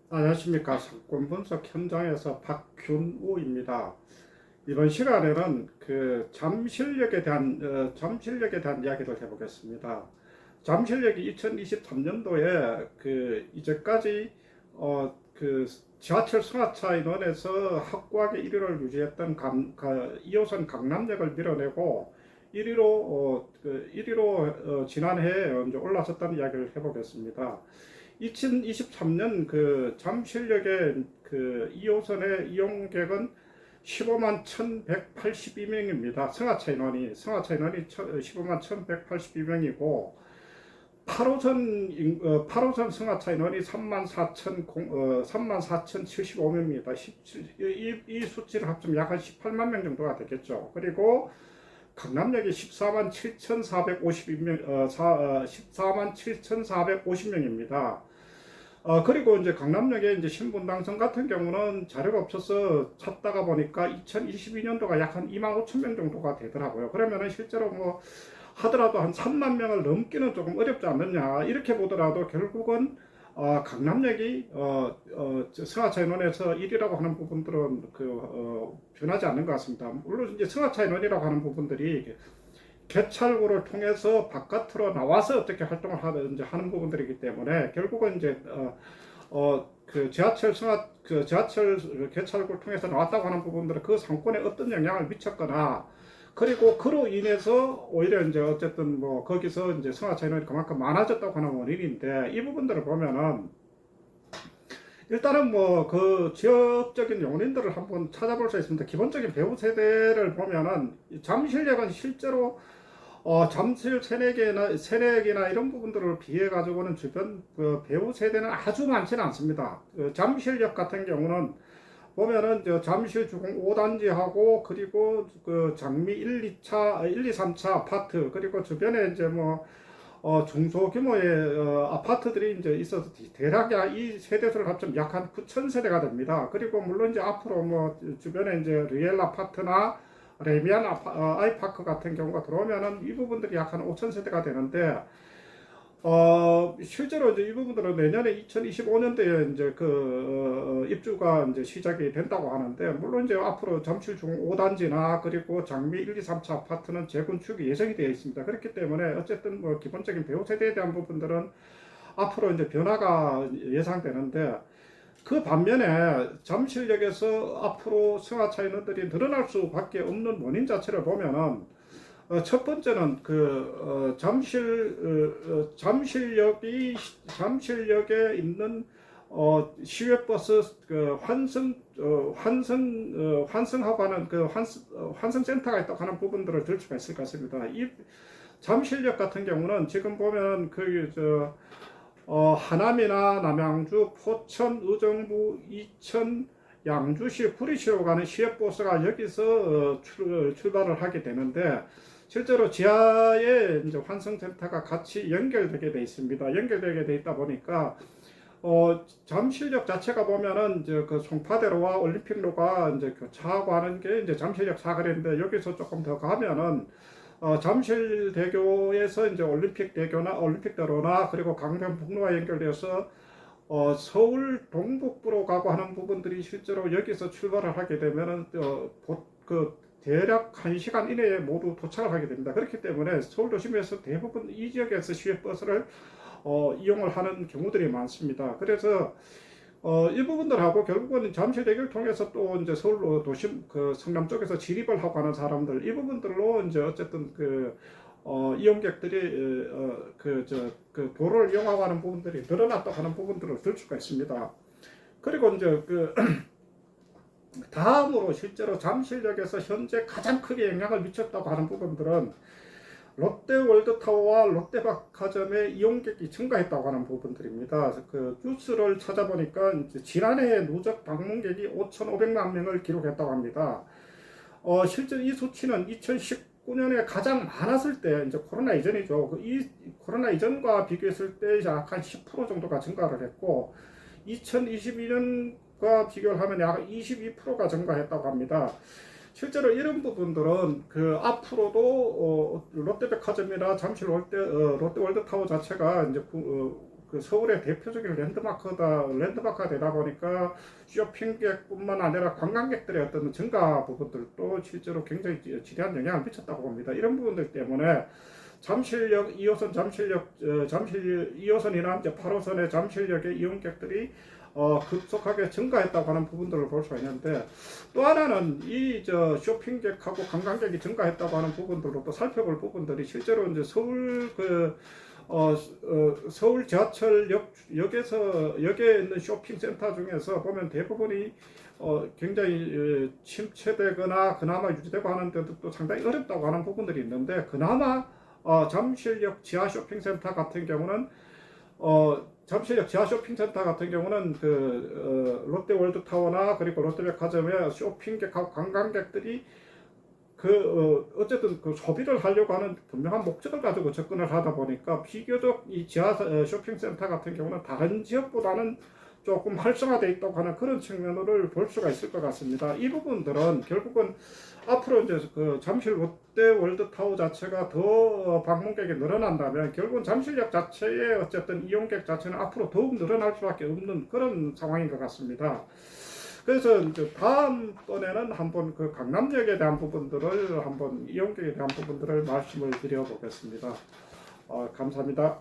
안녕하십니까. 사건 분석 현장에서 박균우입니다. 이번 시간에는 그 잠실역에 대한 이야기를 해보겠습니다. 잠실역이 2023년도에 그 이제까지 그 지하철 승하차 인원에서 확고하게 1위를 유지했던 2호선 강남역을 밀어내고 1위로 지난해에 이제 올라섰다는 이야기를 해보겠습니다. 2023년 그 잠실역의 그 2호선의 이용객은 15만 1,182명입니다. 승하차 인원이 15만 1,182명이고 8호선 승하차 인원이 34,075명입니다. 이 수치를 합치면 약 한 18만 명 정도가 되겠죠. 그리고 강남역이 14만 7,452명, 14만 7,450명입니다. 그리고 이제 강남역에 이제 신분당선 같은 경우는 자료가 없어서 찾다가 보니까 2022년도가 약 한 2만 5천 명 정도가 되더라고요. 그러면은 실제로 뭐 하더라도 한 3만 명을 넘기는 조금 어렵지 않느냐 이렇게 보더라도 결국은 강남역이 승하차 인원에서 1위라고 하는 부분들은 변하지 않는 것 같습니다. 물론 이제 승하차 인원이라고 하는 부분들이 개찰구를 통해서 바깥으로 나와서 어떻게 활동을 하는 부분들이기 때문에 결국은 이제 지하철 개찰구를 통해서 나왔다고 하는 부분들은 그 상권에 어떤 영향을 미쳤거나 그리고 그로 인해서 오히려 이제 어쨌든 뭐 거기서 이제 승하차 인원이 그만큼 많아졌다고 하는 원인인데 이 부분들을 보면은 일단은 뭐 그 지역적인 요인들을 한번 찾아볼 수 있습니다. 기본적인 배우 세대를 보면은 잠실역은 실제로 잠실 세내역이나 이런 부분들을 비해 가지고는 주변 그 배우 세대는 아주 많지는 않습니다. 잠실역 같은 경우는 보면은 잠실 주공 5단지하고 그리고 그 장미 1, 2차, 1, 2, 3차 아파트 그리고 주변에 이제 뭐 중소규모의 아파트들이 이제 있어서 대략 이 세대수를 합치면 약 한 9천 세대가 됩니다. 그리고 물론 이제 앞으로 뭐 주변에 이제 리엘 아파트나 레미안 아이파크 같은 경우가 들어오면은 이 부분들이 약 한 5천 세대가 되는데 실제로 이제 이 부분들은 내년에 2025년도에 이제 입주가 이제 시작이 된다고 하는데, 물론 이제 앞으로 잠실 중 5단지나 그리고 장미 1, 2, 3차 아파트는 재건축이 예정이 되어 있습니다. 그렇기 때문에 어쨌든 뭐 기본적인 배우 세대에 대한 부분들은 앞으로 이제 변화가 예상되는데, 그 반면에 잠실역에서 앞으로 승하차 인원들이 늘어날 수밖에 없는 원인 자체를 보면은 첫 번째는 잠실역에 있는 시외버스 환승하고 하는 환승센터가 있다고 하는 부분들을 들 수가 있을 것 같습니다. 이 잠실역 같은 경우는 지금 보면 하남이나 남양주, 포천, 의정부, 이천, 양주시, 구리시로 가는 시외버스가 여기서 출발을 하게 되는데, 실제로 지하에 이제 환승센터가 같이 연결되게 돼 있습니다. 연결되게 돼 있다 보니까 잠실역 자체가 보면은 이제 그 송파대로와 올림픽로가 이제 교차하고 하는 게 이제 잠실역 사거리인데, 여기서 조금 더 가면은 잠실대교에서 이제 올림픽대로나 그리고 강변북로와 연결돼서 서울 동북부로 가고 하는 부분들이 실제로 여기서 출발을 하게 되면은 대략 1시간 이내에 모두 도착을 하게 됩니다. 그렇기 때문에 서울 도심에서 대부분 이 지역에서 시외버스를 이용을 하는 경우들이 많습니다. 그래서 이 부분들하고 결국은 잠실대교를 통해서 또 이제 서울 도심 성남 쪽에서 진입을 하고 하는 사람들, 이 부분들로 이제 어쨌든 이용객들이 도로를 이용하고 하는 부분들이 늘어났다고 하는 부분들을 들 수가 있습니다. 그리고 이제 다음으로 실제로 잠실역에서 현재 가장 크게 영향을 미쳤다고 하는 부분들은 롯데월드타워와 롯데백화점의 이용객이 증가했다고 하는 부분들입니다. 그 뉴스를 찾아보니까 이제 지난해 누적 방문객이 5,500만 명을 기록했다고 합니다. 실제 이 수치는 2019년에 가장 많았을 때, 이제 코로나 이전이죠. 이 코로나 이전과 비교했을 때 약 한 10% 정도가 증가를 했고, 2022년과 비교를 하면 약 22%가 증가했다고 합니다. 실제로 이런 부분들은 앞으로도 롯데백화점이나 잠실 롯데월드타워 자체가 이제 그 서울의 대표적인 랜드마크가 되다 보니까 쇼핑객뿐만 아니라 관광객들의 어떤 증가 부분들도 실제로 굉장히 지대한 영향을 미쳤다고 봅니다. 이런 부분들 때문에 잠실역 2호선 잠실 2호선이나 이제 8호선의 잠실역의 이용객들이 급속하게 증가했다고 하는 부분들을 볼 수가 있는데, 또 하나는 이 쇼핑객하고 관광객이 증가했다고 하는 부분들로 또 살펴볼 부분들이 실제로 이제 서울 지하철 역에 있는 쇼핑센터 중에서 보면 대부분이 굉장히 침체되거나 그나마 유지되고 하는 데도 또 상당히 어렵다고 하는 부분들이 있는데, 그나마 잠실역 지하 쇼핑센터 같은 경우는 롯데월드타워나 그리고 롯데백화점의 쇼핑객하고 관광객들이 어쨌든 그 소비를 하려고 하는 분명한 목적을 가지고 접근을 하다 보니까 비교적 이 지하 쇼핑센터 같은 경우는 다른 지역보다는 조금 활성화되어 있다고 하는 그런 측면을 볼 수가 있을 것 같습니다. 이 부분들은 결국은 앞으로 이제 그 잠실 롯데월드타워 자체가 더 방문객이 늘어난다면 결국은 잠실역 자체의 어쨌든 이용객 자체는 앞으로 더욱 늘어날 수밖에 없는 그런 상황인 것 같습니다. 그래서 이제 다음번에는 한번 그 강남역에 대한 부분들을 한번 이용객에 대한 부분들을 말씀을 드려보겠습니다. 감사합니다.